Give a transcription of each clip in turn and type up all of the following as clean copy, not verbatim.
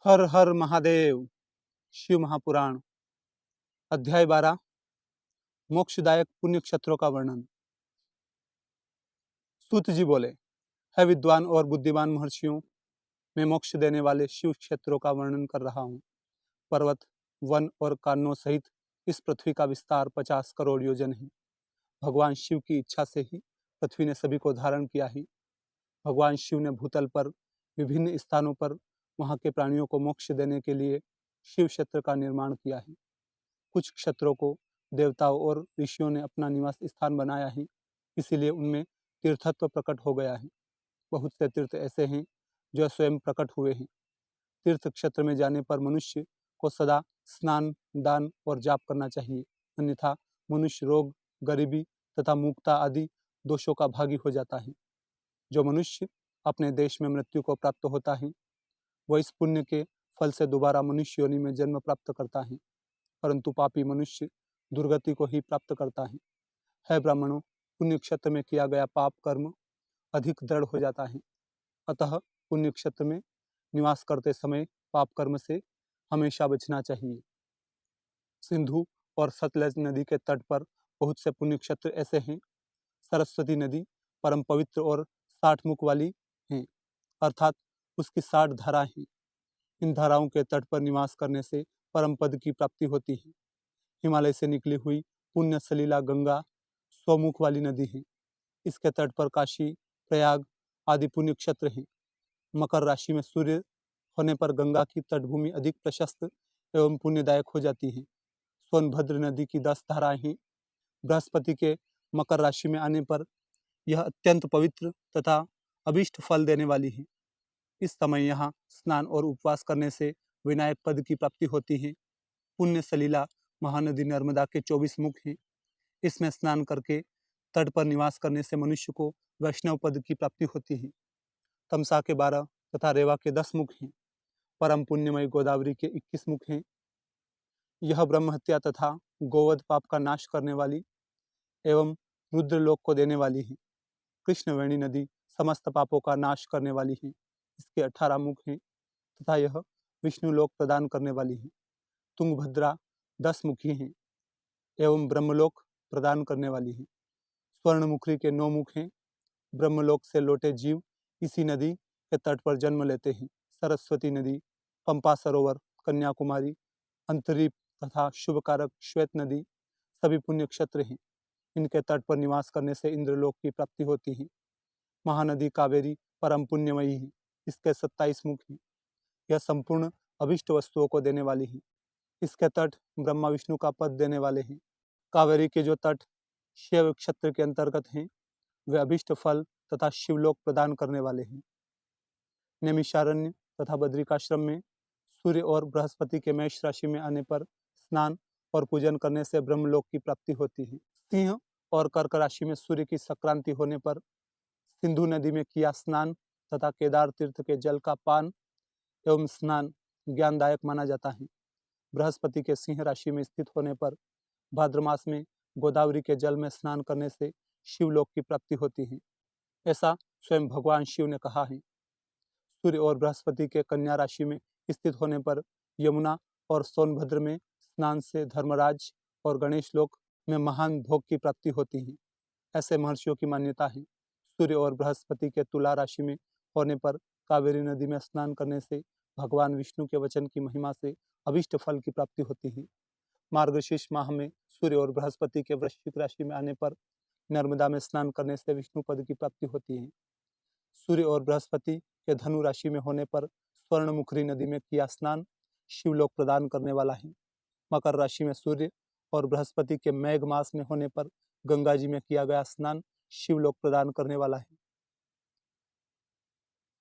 हर हर महादेव। शिव महापुराण अध्याय 12 मोक्षदायक पुण्य क्षेत्रों का वर्णन। सूत जी बोले, है विद्वान और बुद्धिमान महर्षियों, मैं मोक्ष देने वाले शिव क्षेत्रों का वर्णन कर रहा हूँ। पर्वत, वन और कानों सहित इस पृथ्वी का विस्तार 50 करोड़ योजन है। भगवान शिव की इच्छा से ही पृथ्वी ने सभी को धारण किया है। भगवान शिव ने भूतल पर विभिन्न स्थानों पर वहाँ के प्राणियों को मोक्ष देने के लिए शिव क्षेत्र का निर्माण किया है। कुछ क्षेत्रों को देवताओं और ऋषियों ने अपना निवास स्थान बनाया है, इसीलिए उनमें तीर्थत्व प्रकट हो गया है। बहुत से तीर्थ ऐसे हैं जो स्वयं प्रकट हुए हैं। तीर्थ क्षेत्र में जाने पर मनुष्य को सदा स्नान, दान और जाप करना चाहिए, अन्यथा मनुष्य रोग, गरीबी तथा मुक्ता आदि दोषों का भागी हो जाता है। जो मनुष्य अपने देश में मृत्यु को प्राप्त होता है, वह इस पुण्य के फल से दोबारा मनुष्य योनि में जन्म प्राप्त करता है, परंतु पापी मनुष्य दुर्गति को ही प्राप्त करता है। है ब्राह्मणों, पुण्य क्षेत्र में किया गया पाप कर्म अधिक दृढ़ हो जाता है, अतः पुण्य क्षेत्र में निवास करते समय पाप कर्म से हमेशा बचना चाहिए। सिंधु और सतलज नदी के तट पर बहुत से पुण्य क्षेत्र ऐसे हैं। सरस्वती नदी परम पवित्र और 60 मुख वाली है, अर्थात उसकी 60 धाराएं हैं। इन धाराओं के तट पर निवास करने से परम पद की प्राप्ति होती है। हिमालय से निकली हुई पुण्य सलीला गंगा 100 मुख वाली नदी है। इसके तट पर काशी, प्रयाग आदि पुण्य क्षेत्र हैं। मकर राशि में सूर्य होने पर गंगा की तटभूमि अधिक प्रशस्त एवं पुण्यदायक हो जाती है। सोनभद्र नदी की 10 धाराएं हैं। बृहस्पति के मकर राशि में आने पर यह अत्यंत पवित्र तथा अभिष्ट फल देने वाली है। इस समय यहाँ स्नान और उपवास करने से विनायक पद की प्राप्ति होती है। पुण्य सलीला महानदी नर्मदा के 24 मुख हैं। इसमें स्नान करके तट पर निवास करने से मनुष्य को वैष्णव पद की प्राप्ति होती है। तमसा के 12 तथा रेवा के 10 मुख हैं। परम पुण्यमय गोदावरी के 21 मुख हैं। यह ब्रह्म हत्या तथा गोवध पाप का नाश करने वाली एवं रुद्रलोक को देने वाली है। कृष्णवेणी नदी समस्त पापों का नाश करने वाली है। इसके 18 मुख हैं तथा यह विष्णु लोक प्रदान करने वाली है। तुंगभद्रा 10 मुखी हैं एवं ब्रह्मलोक प्रदान करने वाली है। स्वर्णमुखी के 9 मुख हैं। ब्रह्मलोक से लौटे जीव इसी नदी के तट पर जन्म लेते हैं। सरस्वती नदी, पंपा सरोवर, कन्याकुमारी, अंतरीप तथा शुभकारक श्वेत नदी सभी पुण्य क्षेत्र हैं। इनके तट पर निवास करने से इंद्रलोक की प्राप्ति होती है। महानदी कावेरी परम पुण्यमयी है। इसके 27 मुख हैं। यह संपूर्ण अभिष्ट वस्तुओं को देने वाली है। इसके तट ब्रह्मा विष्णु का पद देने वाले हैं। कावेरी के जो तट शैव क्षेत्र के अंतर्गत हैं, वे अभिष्ट फल तथा शिवलोक प्रदान करने वाले हैं। नैमिषारण्य तथा बद्रिकाश्रम में सूर्य और बृहस्पति के मेष राशि में आने पर स्नान और पूजन करने से ब्रह्मलोक की प्राप्ति होती है। सिंह और कर्क राशि में सूर्य की संक्रांति होने पर सिंधु नदी में किया स्नान तथा केदार तीर्थ के जल का पान एवं स्नान ज्ञानदायक माना जाता है। बृहस्पति के सिंह राशि में स्थित होने पर भाद्र मास में गोदावरी के जल में स्नान करने से शिवलोक की प्राप्ति होती है, ऐसा स्वयं भगवान शिव ने कहा है। सूर्य और बृहस्पति के कन्या राशि में स्थित होने पर यमुना और सोनभद्र में स्नान से धर्मराज और गणेश लोक में महान भोग की प्राप्ति होती है, ऐसे महर्षियों की मान्यता है। सूर्य और बृहस्पति के तुला राशि में होने पर कावेरी नदी में स्नान करने से भगवान विष्णु के वचन की महिमा से अभिष्ट फल की प्राप्ति होती है। मार्गशीर्ष माह में सूर्य और बृहस्पति के वृश्चिक राशि में आने पर नर्मदा में स्नान करने से विष्णु पद की प्राप्ति होती है। सूर्य और बृहस्पति के धनु राशि में होने पर स्वर्णमुखी नदी में किया स्नान शिवलोक प्रदान करने वाला है। मकर राशि में सूर्य और बृहस्पति के मेघ मास में होने पर गंगा जी में किया गया स्नान शिवलोक प्रदान करने वाला है।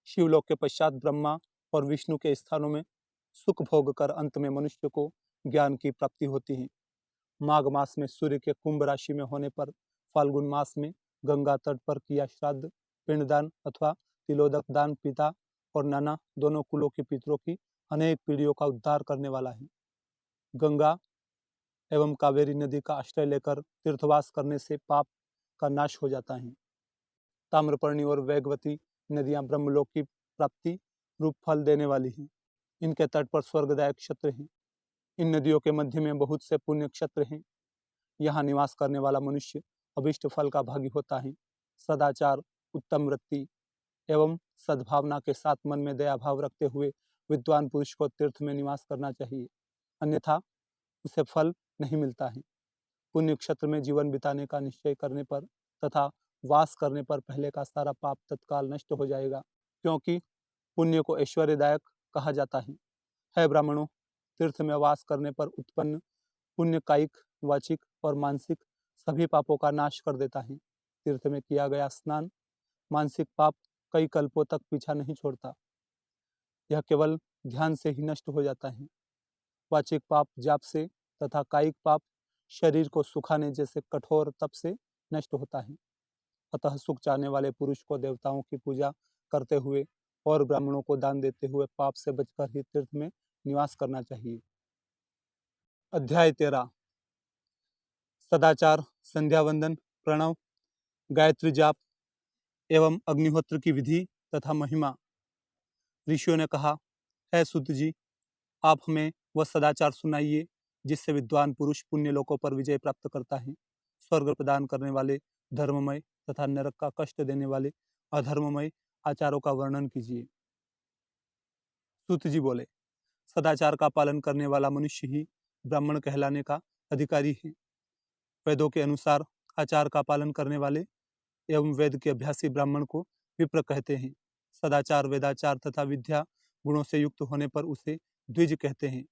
शिवलोक के पश्चात ब्रह्मा और विष्णु के स्थानों में सुख भोग कर अंत में मनुष्य को ज्ञान की प्राप्ति होती है। माघ मास में सूर्य के कुंभ राशि में होने पर फाल्गुन मास में गंगा तट पर किया श्राद्ध, पिंडदान अथवा तिलोदक दान पिता और नाना दोनों कुलों के पितरों की अनेक पीढ़ियों का उद्धार करने वाला है। गंगा एवं कावेरी नदी का आश्रय लेकर तीर्थवास करने से पाप का नाश हो जाता है। ताम्रपर्णी और वेगवती नदियां ब्रह्मलोक की प्राप्ति रूप फल देने वाली हैं। इनके तट पर स्वर्गदायक क्षेत्र हैं। इन नदियों के मध्य में बहुत से पुण्य क्षेत्र हैं। यहाँ निवास करने वाला मनुष्य अभिष्ट फल का भागी होता है। सदाचार, उत्तम वृत्ति एवं सद्भावना के साथ मन में दया भाव रखते हुए विद्वान पुरुष को तीर्थ में निवास करना चाहिए, अन्यथा उसे फल नहीं मिलता है। पुण्य क्षेत्र में जीवन बिताने का निश्चय करने पर तथा वास करने पर पहले का सारा पाप तत्काल नष्ट हो जाएगा, क्योंकि पुण्य को ऐश्वर्यदायक कहा जाता है ब्राह्मणों, तीर्थ में वास करने पर उत्पन्न पुण्य कायिक, वाचिक और मानसिक सभी पापों का नाश कर देता है। तीर्थ में किया गया स्नान मानसिक पाप कई कल्पों तक पीछा नहीं छोड़ता, यह केवल ध्यान से ही नष्ट हो जाता है। वाचिक पाप जाप से तथा कायिक पाप शरीर को सुखाने जैसे कठोर तप से नष्ट होता है। अतः सुख चाहने वाले पुरुष को देवताओं की पूजा करते हुए और ब्राह्मणों को दान देते हुए पाप से बचकर ही तीर्थ में निवास करना चाहिए। अध्याय 13 सदाचार, संध्या वंदन, प्रणव, गायत्री जाप एवं अग्निहोत्र की विधि तथा महिमा। ऋषियों ने कहा, है सूत जी, आप हमें वह सदाचार सुनाइए जिससे विद्वान पुरुष पुण्य लोकों पर विजय प्राप्त करता है। स्वर्ग प्रदान करने वाले धर्ममय तथा नरक का कष्ट देने वाले अधर्ममय आचारों का वर्णन कीजिए। सूत जी बोले, सदाचार का पालन करने वाला मनुष्य ही ब्राह्मण कहलाने का अधिकारी है। वेदों के अनुसार आचार का पालन करने वाले एवं वेद के अभ्यासी ब्राह्मण को विप्र कहते हैं। सदाचार, वेदाचार तथा विद्या गुणों से युक्त होने पर उसे द्विज कहते हैं।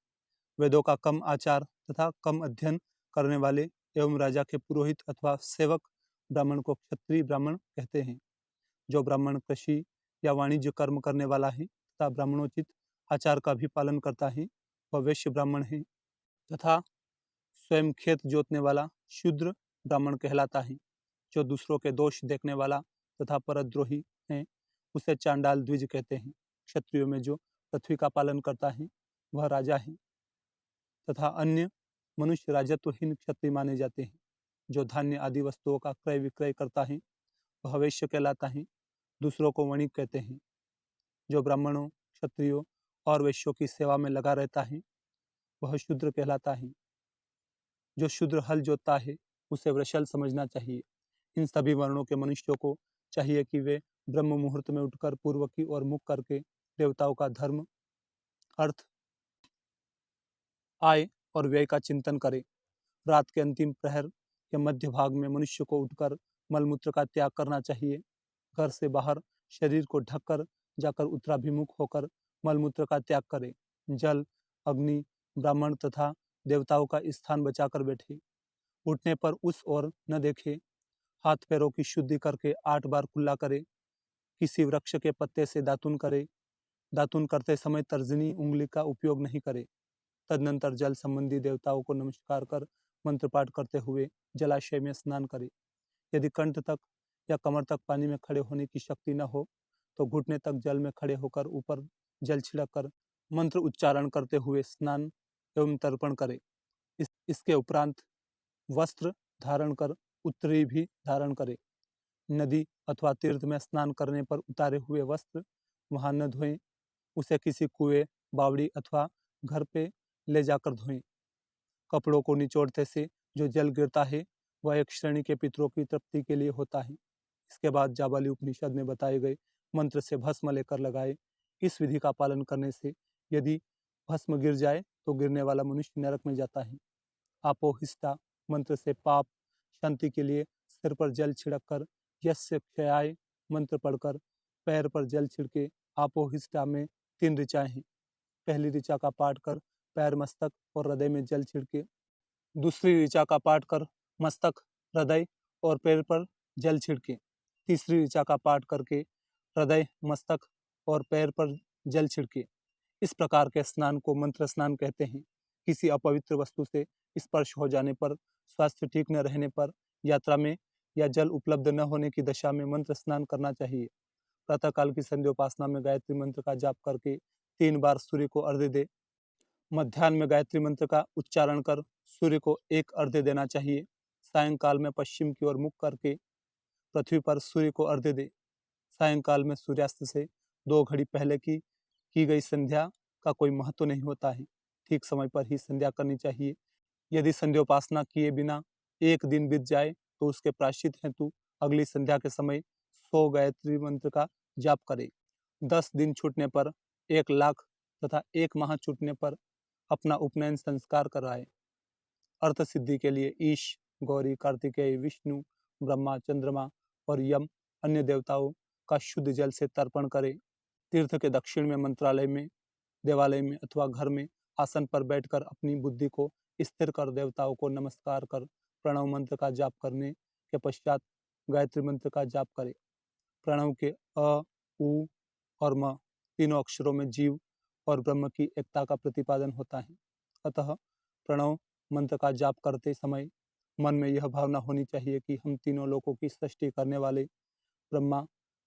वेदों का कम आचार तथा कम अध्ययन करने वाले एवं राजा के पुरोहित अथवा सेवक ब्राह्मण को क्षत्रिय ब्राह्मण कहते हैं। जो ब्राह्मण कृषि या वाणिज्य कर्म करने वाला है तथा ब्राह्मणोचित आचार का भी पालन करता है, वह वैश्य ब्राह्मण है। तथा स्वयं खेत जोतने वाला शूद्र ब्राह्मण कहलाता है। जो दूसरों के दोष देखने वाला तथा परद्रोही है, उसे चांडाल द्विज कहते हैं। क्षत्रियों में जो पृथ्वी का पालन करता है वह राजा है तथा अन्य मनुष्य राजत्वहीन क्षत्रिय माने जाते हैं। जो धान्य आदि वस्तुओं का क्रय विक्रय करता है वह वैश्य कहलाता है। दूसरों को वणिक कहते हैं। जो ब्राह्मणों, क्षत्रियों और वैश्यों की सेवा में लगा रहता है वह शूद्र कहलाता है। जो शूद्र हल जोतता है उसे वृषल समझना चाहिए। इन सभी वर्णों के मनुष्यों को चाहिए कि वे ब्रह्म मुहूर्त में उठकर पूर्व की ओर मुख करके देवताओं का धर्म, अर्थ, आय और व्यय का चिंतन करें। रात के अंतिम प्रहर के मध्य भाग में मनुष्य को उठकर मलमूत्र का त्याग करना चाहिए। घर से बाहर शरीर को ढककर जाकर उत्तराभिमुख होकर मलमूत्र का त्याग करें। जल, अग्नि, ब्राह्मण तथा देवताओं का स्थान बचाकर बैठे। उठने पर उस ओर न देखे। हाथ पैरों की शुद्धि करके 8 बार कुल्ला करे। किसी वृक्ष के पत्ते से दातुन करे। दातुन करते समय तर्जनी उंगली का उपयोग नहीं करे। तदनंतर जल संबंधी देवताओं को नमस्कार कर मंत्र पाठ करते हुए जलाशय में स्नान करे। यदि कंठ तक या कमर तक पानी में खड़े होने की शक्ति न हो तो घुटने तक जल में खड़े होकर ऊपर जल छिड़क कर मंत्र उच्चारण करते हुए स्नान एवं तर्पण करे। इसके उपरांत वस्त्र धारण कर उत्तरी भी धारण करे। नदी अथवा तीर्थ में स्नान करने पर उतारे हुए वस्त्र वहां न धोएं, उसे किसी कुएं, बावड़ी अथवा घर पे ले जाकर धोएं। कपड़ों को निचोड़ते से जो जल गिरता है वह एक श्रेणी के पितरों की तृप्ति के लिए होता है। इसके बाद जाबाली उपनिषद में बताए गए मंत्र से भस्म लेकर लगाए। इस विधि का पालन करने से यदि भस्म गिर जाए तो गिरने वाला मनुष्य नरक में जाता है। आपोहिष्टा मंत्र से पाप शांति के लिए सिर पर जल छिड़क कर यस्य क्षयाय मंत्र पढ़कर पैर पर जल छिड़के। आपोहिष्टा में 3 ऋचाएं हैं। पहली ऋचा का पाठ कर पैर, मस्तक और हृदय में जल छिड़के। दूसरी ऋचा का पाठ कर मस्तक, हृदय और पैर पर जल छिड़के। तीसरी ऋचा का पाठ करके हृदय, मस्तक और पैर पर जल छिड़के। इस प्रकार के स्नान को मंत्र स्नान कहते हैं। किसी अपवित्र वस्तु से स्पर्श हो जाने पर, स्वास्थ्य ठीक न रहने पर, यात्रा में या जल उपलब्ध न होने की दशा में मंत्र स्नान करना चाहिए। प्रातःकाल की संध्योपासना में गायत्री मंत्र का जाप करके 3 बार सूर्य को अर्घ्य दे। मध्याह्न में गायत्री मंत्र का उच्चारण कर सूर्य को 1 अर्घ्य देना चाहिए। सायंकाल में पश्चिम की ओर मुख करके पृथ्वी पर सूर्य को अर्घ्य दे। सायंकाल में सूर्यास्त से 2 घड़ी पहले की गई संध्या का कोई महत्व नहीं होता है। ठीक समय पर ही संध्या करनी चाहिए। यदि संध्योपासना किए बिना एक दिन बीत जाए तो उसके प्रायश्चित हेतु अगली संध्या के समय 100 गायत्री मंत्र का जाप करें। 10 दिन छूटने पर 1 लाख तथा 1 माह छूटने पर अपना उपनयन संस्कार कराएं। अर्थ सिद्धि के लिए ईश, गौरी, कार्तिकेय, विष्णु, ब्रह्मा, चंद्रमा और यम अन्य देवताओं का शुद्ध जल से तर्पण करें। तीर्थ के दक्षिण में मंत्रालय में, देवालय में अथवा घर में आसन पर बैठकर अपनी बुद्धि को स्थिर कर देवताओं को नमस्कार कर प्रणव मंत्र का जाप करने के पश्चात गायत्री मंत्र का जाप करें। प्रणव के अ, उ और म तीनों अक्षरों में जीव और ब्रह्म की एकता का प्रतिपादन होता है। अतः प्रणव मंत्र का जाप करते समय मन में यह भावना होनी चाहिए कि हम तीनों लोकों की सृष्टि करने वाले ब्रह्मा,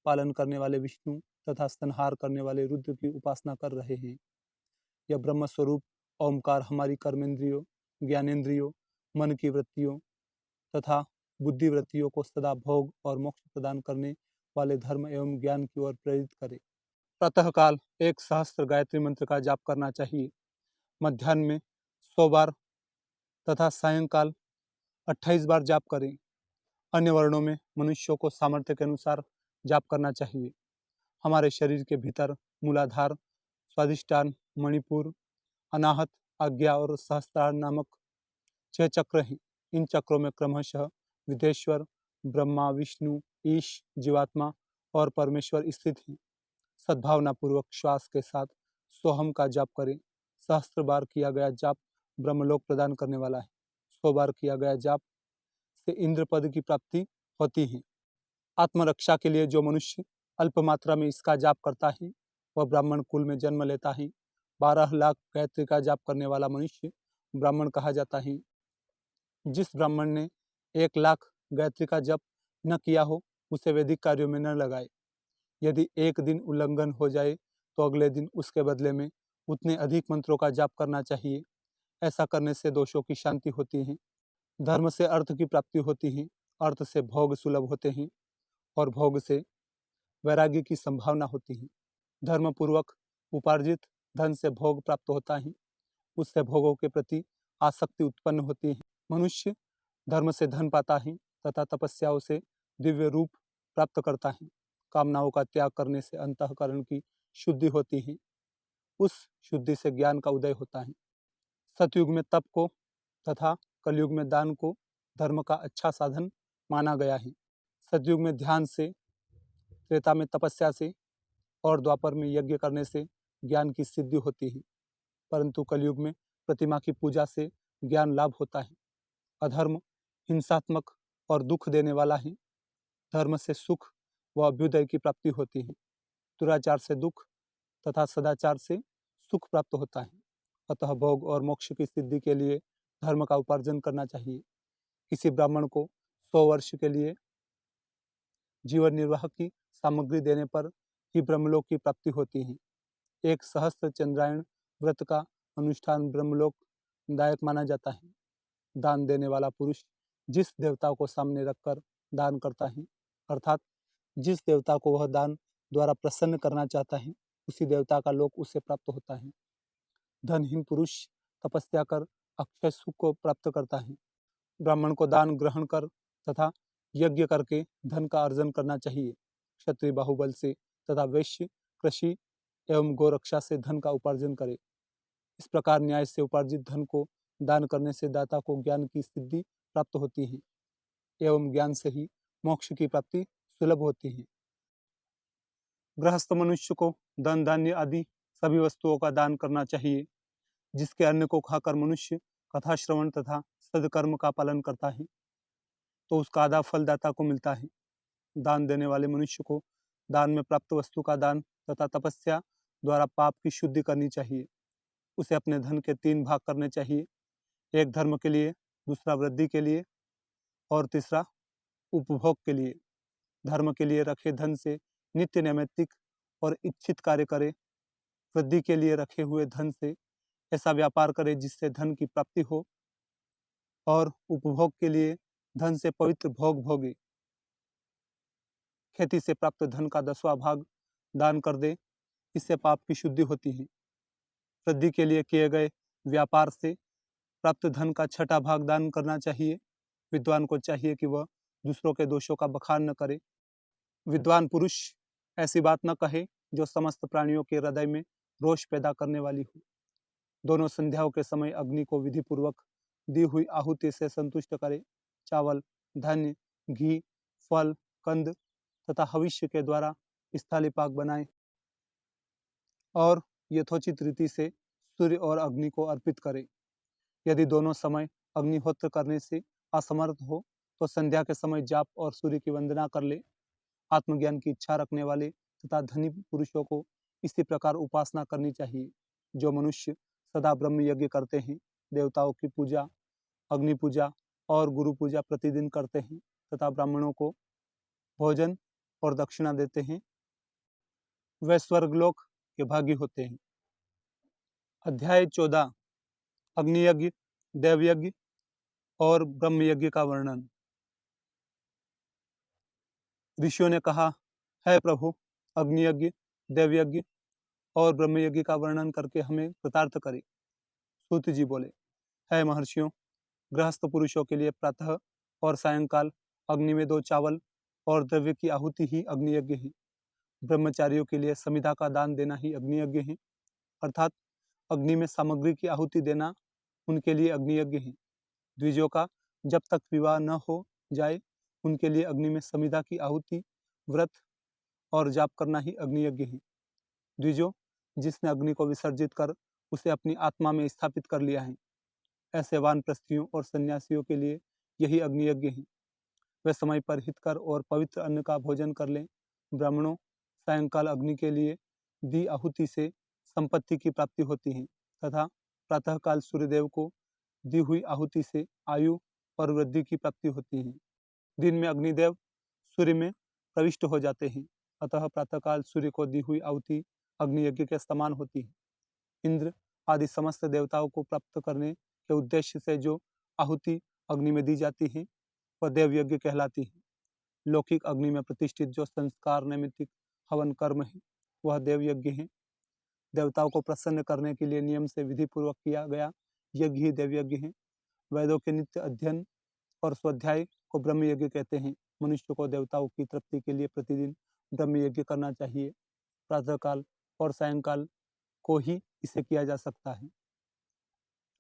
पालन करने वाले विष्णु तथा संहार करने वाले रुद्र की उपासना कर रहे हैं। यह ब्रह्म स्वरूप ओमकार हमारी कर्मेंद्रियों, ज्ञानेंद्रियों, मन की वृत्तियों तथा बुद्धि वृत्तियों को सदा भोग और मोक्ष प्रदान करने वाले धर्म एवं ज्ञान की ओर प्रेरित करे। प्रातःकाल 1 सहस्त्र गायत्री मंत्र का जाप करना चाहिए। मध्याह्न में 100 बार तथा सायंकाल 28 बार जाप करें। अन्य वर्णों में मनुष्यों को सामर्थ्य के अनुसार जाप करना चाहिए। हमारे शरीर के भीतर मूलाधार, स्वादिष्टान, मणिपुर, अनाहत, आज्ञा और सहस्त्रार नामक 6 चक्र हैं। इन चक्रों में क्रमशः विदेश्वर, ब्रह्मा, विष्णु, ईश, जीवात्मा और परमेश्वर स्थित हैं। सद्भावना पूर्वक श्वास के साथ सोहम का जाप करें। 1000 बार किया गया जाप ब्रह्मलोक प्रदान करने वाला है। 100 बार किया गया जाप से इंद्र पद की प्राप्ति होती है। आत्मरक्षा के लिए जो मनुष्य अल्प मात्रा में इसका जाप करता है वह ब्राह्मण कुल में जन्म लेता है। 12 लाख गायत्री का जाप करने वाला मनुष्य ब्राह्मण कहा जाता है। जिस ब्राह्मण ने 1 लाख गायत्री का जप न किया हो उसे वैदिक कार्यों में न लगाए। यदि एक दिन उल्लंघन हो जाए तो अगले दिन उसके बदले में उतने अधिक मंत्रों का जाप करना चाहिए। ऐसा करने से दोषों की शांति होती है, धर्म से अर्थ की प्राप्ति होती है, अर्थ से भोग सुलभ होते हैं और भोग से वैराग्य की संभावना होती है। धर्म पूर्वक उपार्जित धन से भोग प्राप्त होता है, उससे भोगों के प्रति आसक्ति उत्पन्न होती है। मनुष्य धर्म से धन पाता है तथा तपस्याओं से दिव्य रूप प्राप्त करता है। कामनाओं का त्याग करने से अंतःकरण की शुद्धि होती है, उस शुद्धि से ज्ञान का उदय होता है। सतयुग में तप को तथा कलयुग में दान को धर्म का अच्छा साधन माना गया है। सतयुग में ध्यान से, त्रेता में तपस्या से और द्वापर में यज्ञ करने से ज्ञान की सिद्धि होती है, परंतु कलयुग में प्रतिमा की पूजा से ज्ञान लाभ होता है। अधर्म हिंसात्मक और दुख देने वाला है, धर्म से सुख व अभ्युदय की प्राप्ति होती है। दुराचार से दुख तथा सदाचार से सुख प्राप्त होता है। अतः भोग और मोक्ष की सिद्धि के लिए धर्म का उपार्जन करना चाहिए। किसी ब्राह्मण को 100 वर्ष के लिए जीवन निर्वाह की सामग्री देने पर ही ब्रह्मलोक की प्राप्ति होती है। 1 सहस्त्र चंद्रायण व्रत का अनुष्ठान ब्रह्मलोक दायक माना जाता है। दान देने वाला पुरुष जिस देवता को सामने रखकर दान करता है, अर्थात जिस देवता को वह दान द्वारा प्रसन्न करना चाहता है, उसी देवता का लोक उसे प्राप्त होता है। धनहीन पुरुष तपस्या कर अक्षय सुख को प्राप्त करता है। ब्राह्मण को दान ग्रहण कर तथा यज्ञ करके धन का अर्जन करना चाहिए। क्षत्रिय बाहुबल से तथा वैश्य कृषि एवं गोरक्षा से धन का उपार्जन करे। इस प्रकार न्याय से उपार्जित धन को दान करने से दाता को ज्ञान की सिद्धि प्राप्त होती है एवं ज्ञान से ही मोक्ष की प्राप्ति सुलभ होती है। गृहस्थ मनुष्य को धन धान्य आदि सभी वस्तुओं का दान करना चाहिए। जिसके अन्न को खाकर मनुष्य कथा श्रवण तथा सदकर्म का पालन करता है तो उसका आधा फल दाता को मिलता है। दान देने वाले मनुष्य को दान में प्राप्त वस्तु का दान तथा तपस्या द्वारा पाप की शुद्धि करनी चाहिए। उसे अपने धन के 3 भाग करने चाहिए, एक धर्म के लिए, दूसरा वृद्धि के लिए और तीसरा उपभोग के लिए। धर्म के लिए रखे धन से नित्य नैमित्तिक और इच्छित कार्य करे। वृद्धि के लिए रखे हुए धन से ऐसा व्यापार करे जिससे धन की प्राप्ति हो और उपभोग के लिए धन से पवित्र भोग भोगे। खेती से प्राप्त धन का 10वां भाग दान कर दे, इससे पाप की शुद्धि होती है। वृद्धि के लिए किए गए व्यापार से प्राप्त धन का 6वां भाग दान करना चाहिए। विद्वान को चाहिए कि वह दूसरों के दोषों का बखान न करे। विद्वान पुरुष ऐसी बात न कहे जो समस्त प्राणियों के हृदय में रोष पैदा करने वाली हो। दोनों संध्याओं के समय अग्नि को विधि पूर्वक दी हुई आहुति से संतुष्ट करे। चावल, धान्य, घी, फल, कंद तथा हविष्य के द्वारा स्थालीपाक बनाए और यथोचित रीति से सूर्य और अग्नि को अर्पित करे। यदि दोनों समय अग्निहोत्र करने से असमर्थ हो तो संध्या के समय जाप और सूर्य की वंदना कर ले। आत्मज्ञान की इच्छा रखने वाले तथा धनी पुरुषों को इसी प्रकार उपासना करनी चाहिए। जो मनुष्य सदा ब्रह्म यज्ञ करते हैं, देवताओं की पूजा, अग्नि पूजा और गुरु पूजा प्रतिदिन करते हैं तथा ब्राह्मणों को भोजन और दक्षिणा देते हैं, वे स्वर्गलोक के भागी होते हैं। अध्याय 14 अग्नियज्ञ, देवयज्ञ और ब्रह्मयज्ञ का वर्णन। ऋषियों ने कहा, है प्रभु, अग्नियज्ञ, देवयज्ञ और ब्रह्मयज्ञ का वर्णन करके हमें कृतार्थ करे। सूत जी बोले, है महर्षियों, गृहस्थ पुरुषों के लिए प्रातः और सायंकाल अग्नि में 2 चावल और द्रव्य की आहुति ही अग्नियज्ञ है। ब्रह्मचारियों के लिए समिधा का दान देना ही अग्नियज्ञ है, अर्थात अग्नि में सामग्री की आहुति देना उनके लिए अग्नियज्ञ है। द्विजों का जब तक विवाह न हो जाए उनके लिए अग्नि में समिधा की आहुति, व्रत और जाप करना ही अग्नियज्ञ है। द्विजों, जिसने अग्नि को विसर्जित कर उसे अपनी आत्मा में स्थापित कर लिया है, ऐसे वानप्रस्थियों और सन्यासियों के लिए यही अग्नियज्ञ है। वे समय पर हितकर और पवित्र अन्न का भोजन कर लें। ब्राह्मणों, सायंकाल अग्नि के लिए दी आहुति से संपत्ति की प्राप्ति होती है तथा प्रातःकाल सूर्यदेव को दी हुई आहुति से आयु और वृद्धि की प्राप्ति होती है। दिन में अग्निदेव सूर्य में प्रविष्ट हो जाते हैं, अतः प्रातःकाल सूर्य को दी हुई आहुति अग्नियज्ञ के समान होती है। इंद्र आदि समस्त देवताओं को प्राप्त करने के उद्देश्य से जो आहुति अग्नि में दी जाती है वह देवयज्ञ कहलाती है। लौकिक अग्नि में प्रतिष्ठित जो संस्कार नैमित्तिक हवन कर्म है वह देवयज्ञ है। देवताओं को प्रसन्न करने के लिए नियम से विधि पूर्वक किया गया यज्ञ ही देवयज्ञ है। वेदों के नित्य अध्ययन और स्वाध्याय को ब्रह्मयज्ञ कहते हैं। मनुष्य को देवताओं की तृप्ति के लिए प्रतिदिन ब्रह्मयज्ञ करना चाहिए। प्रातःकाल और सायंकाल को ही इसे किया जा सकता है।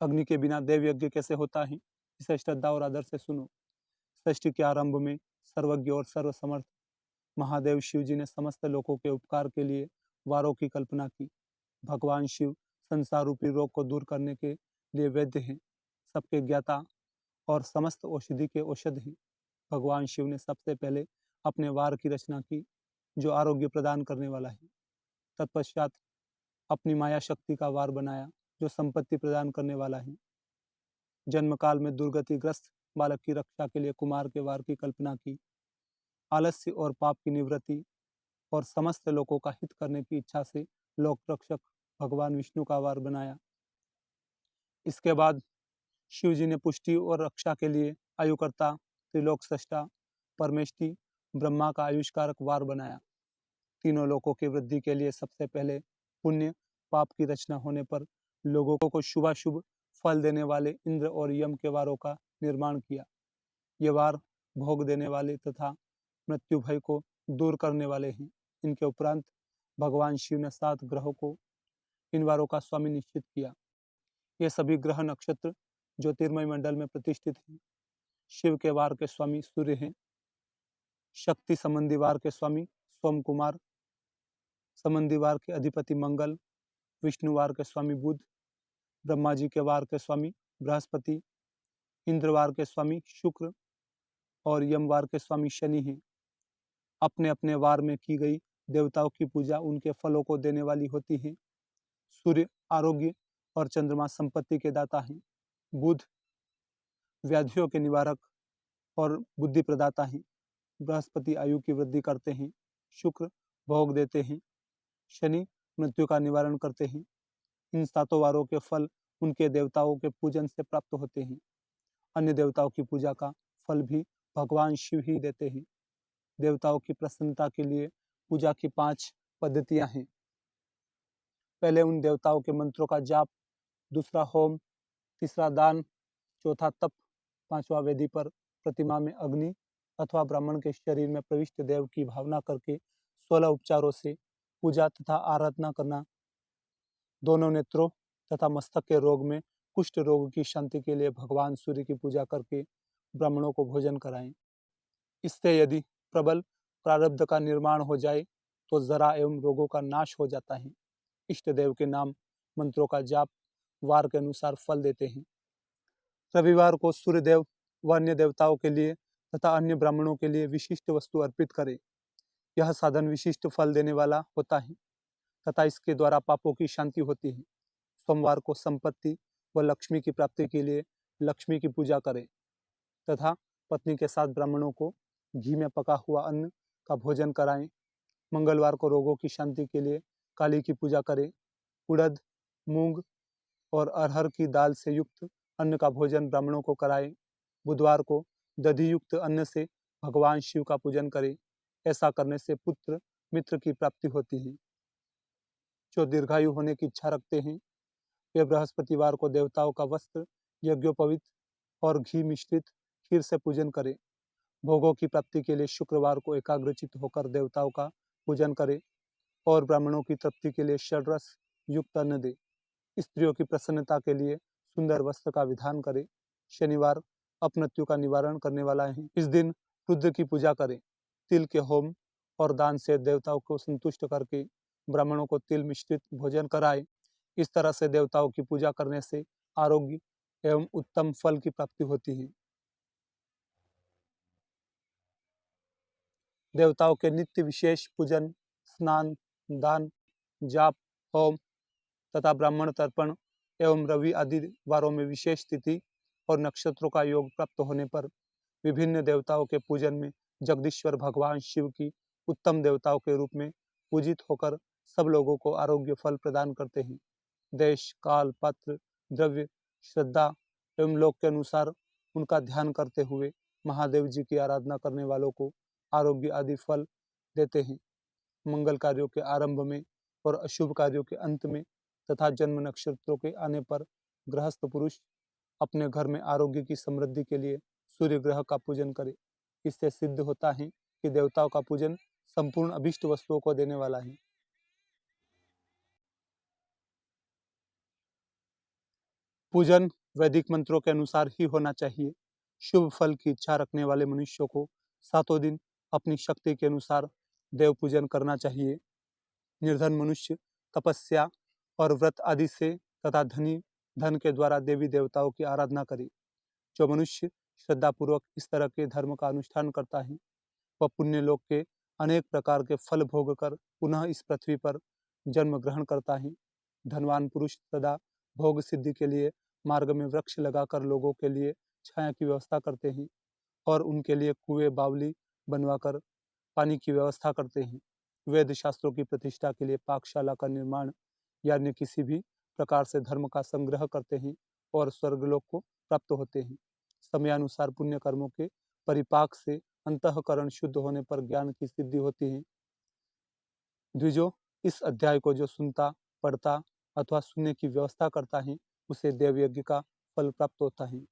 अग्नि के बिना देवयज्ञ कैसे होता है, इसे श्रद्धा और आदर से सुनो। सृष्टि के आरंभ में सर्वज्ञ और सर्वसमर्थ महादेव शिव जी ने समस्त लोगों के उपकार के लिए वारों की कल्पना की। भगवान शिव संसार रूपी रोग को दूर करने के लिए वैद्य हैं, सबके ज्ञाता और समस्त औषधि के औषध हैं। भगवान शिव ने सबसे पहले अपने वार की रचना की जो आरोग्य प्रदान करने वाला है। तत्पश्चात अपनी माया शक्ति का वार बनाया जो संपत्ति प्रदान करने वाला है। जन्म काल में दुर्गतिग्रस्त बालक की रक्षा के लिए कुमार के वार की कल्पना की। आलस्य और पाप की निवृत्ति और समस्त लोगों का हित करने की इच्छा से लोक रक्षक भगवान विष्णु का वार बनाया। इसके बाद शिव जी ने पुष्टि और रक्षा के लिए आयुकर्ता त्रिलोक सृष्टा परमेष्टि ब्रह्मा का आयुष्कारक वार बनाया। तीनों लोकों की वृद्धि के लिए सबसे पहले पुण्य पाप की रचना होने पर लोगों को शुभाशुभ फल देने वाले इंद्र और यम के वारों का निर्माण किया। ये वार भोग देने वाले तथा मृत्यु भय को दूर करने वाले हैं। इनके उपरांत भगवान शिव ने 7 ग्रहों को इन वारों का स्वामी निश्चित किया। ये सभी ग्रह नक्षत्र ज्योतिर्मय मंडल में प्रतिष्ठित हैं। शिव के वार के स्वामी सूर्य हैं। शक्ति संबंधी वार के स्वामी सोम कुमार, संबंधी वार के अधिपति मंगल, विष्णुवार के स्वामी बुध, ब्रह्मा जी के वार के स्वामी बृहस्पति, इंद्रवार के स्वामी शुक्र और यमवार के स्वामी शनि हैं। अपने अपने वार में की गई देवताओं की पूजा उनके फलों को देने वाली होती है। सूर्य आरोग्य और चंद्रमा संपत्ति के दाता हैं। बुध व्याधियों के निवारक और बुद्धि प्रदाता हैं। बृहस्पति आयु की वृद्धि करते हैं। शुक्र भोग देते हैं। शनि मृत्यु का निवारण करते हैं। इन 7 वारों के फल उनके देवताओं के पूजन से प्राप्त होते हैं। अन्य देवताओं की पूजा का फल भी भगवान शिव ही देते हैं। देवताओं की प्रसन्नता के लिए पूजा की 5 पद्धतियां हैं। पहले उन देवताओं के मंत्रों का जाप, दूसरा होम, तीसरा दान, चौथा तप, पांचवा वेदी पर प्रतिमा में अग्नि अथवा ब्राह्मण के शरीर में प्रविष्ट देव की भावना करके 16 उपचारों से पूजा तथा आराधना करना। दोनों नेत्रों तथा मस्तक के रोग में कुष्ठ रोग की शांति के लिए भगवान सूर्य की पूजा करके ब्राह्मणों को भोजन कराएं। इससे यदि प्रबल प्रारब्ध का निर्माण हो जाए तो जरा एवं रोगों का नाश हो जाता है। इष्ट देव के नाम मंत्रों का जाप वार के अनुसार फल देते हैं। रविवार को सूर्यदेव व अन्य देवताओं के लिए तथा अन्य ब्राह्मणों के लिए विशिष्ट वस्तु अर्पित करें। यह साधन विशिष्ट फल देने वाला होता है तथा इसके द्वारा पापों की शांति होती है। सोमवार को संपत्ति व लक्ष्मी की प्राप्ति के लिए लक्ष्मी की पूजा करें तथा पत्नी के साथ ब्राह्मणों को घी में पका हुआ अन्न का भोजन कराएं। मंगलवार को रोगों की शांति के लिए काली की पूजा करें। उड़द, मूंग और अरहर की दाल से युक्त अन्न का भोजन ब्राह्मणों को कराएं। बुधवार को दधि युक्त अन्न से भगवान शिव का पूजन करें। ऐसा करने से पुत्र मित्र की प्राप्ति होती है। जो दीर्घायु होने की इच्छा रखते हैं वे बृहस्पतिवार को देवताओं का वस्त्र, यज्ञोपवीत और घी मिश्रित खीर से पूजन करें। भोगों की प्राप्ति के लिए शुक्रवार को एकाग्रचित होकर देवताओं का पूजन करें और ब्राह्मणों की तृप्ति के लिए षड्रस युक्त अन्न दे। स्त्रियों की प्रसन्नता के लिए सुंदर वस्त्र का विधान करें। शनिवार अपमृत्यु का निवारण करने वाला है। इस दिन रुद्र की पूजा करें। तिल के होम और दान से देवताओं को संतुष्ट करके ब्राह्मणों को तिल मिश्रित भोजन कराए। इस तरह से देवताओं की पूजा करने से आरोग्य एवं उत्तम फल की प्राप्ति होती है। देवताओं के नित्य विशेष पूजन, स्नान, दान, जाप, होम तथा ब्राह्मण तर्पण एवं रवि आदि वारों में विशेष तिथि और नक्षत्रों का योग प्राप्त होने पर विभिन्न देवताओं के पूजन में जगदीश्वर भगवान शिव की उत्तम देवताओं के रूप में पूजित होकर सब लोगों को आरोग्य फल प्रदान करते हैं। देश, काल, पात्र, द्रव्य, श्रद्धा एवं लोक के अनुसार उनका ध्यान करते हुए महादेव जी की आराधना करने वालों को आरोग्य आदि फल देते हैं। मंगल कार्यों के आरंभ में और अशुभ कार्यों के अंत में तथा जन्म नक्षत्रों के आने पर गृहस्थ पुरुष अपने घर में आरोग्य की समृद्धि के लिए सूर्य ग्रह का पूजन करे। इससे सिद्ध होता है कि देवताओं का पूजन संपूर्ण अभिष्ट वस्तुओं को देने वाला है। पूजन वैदिक मंत्रों के अनुसार ही होना चाहिए। शुभ फल की इच्छा रखने वाले मनुष्यों को सातों दिन अपनी शक्ति के अनुसार देव पूजन करना चाहिए। निर्धन मनुष्य तपस्या और व्रत आदि से तथा धनी धन के द्वारा देवी देवताओं की आराधना करे। जो मनुष्य श्रद्धापूर्वक इस तरह के धर्म का अनुष्ठान करता है वह पुण्य लोक के अनेक प्रकार के फल भोग कर पुनः इस पृथ्वी पर जन्म ग्रहण करता है। धनवान पुरुष सदा भोग सिद्धि के लिए मार्ग में वृक्ष लगाकर लोगों के लिए छाया की व्यवस्था करते हैं और उनके लिए कुएं बावली बनवाकर पानी की व्यवस्था करते हैं। वेद शास्त्रों की प्रतिष्ठा के लिए पाकशाला का निर्माण या अन्य किसी भी प्रकार से धर्म का संग्रह करते हैं और स्वर्गलोक को प्राप्त होते हैं। समयानुसार पुण्य कर्मों के परिपाक से अंतःकरण शुद्ध होने पर ज्ञान की सिद्धि होती है। द्विजो, इस अध्याय को जो सुनता, पढ़ता अथवा सुनने की व्यवस्था करता है उसे देवयज्ञ का फल प्राप्त होता है।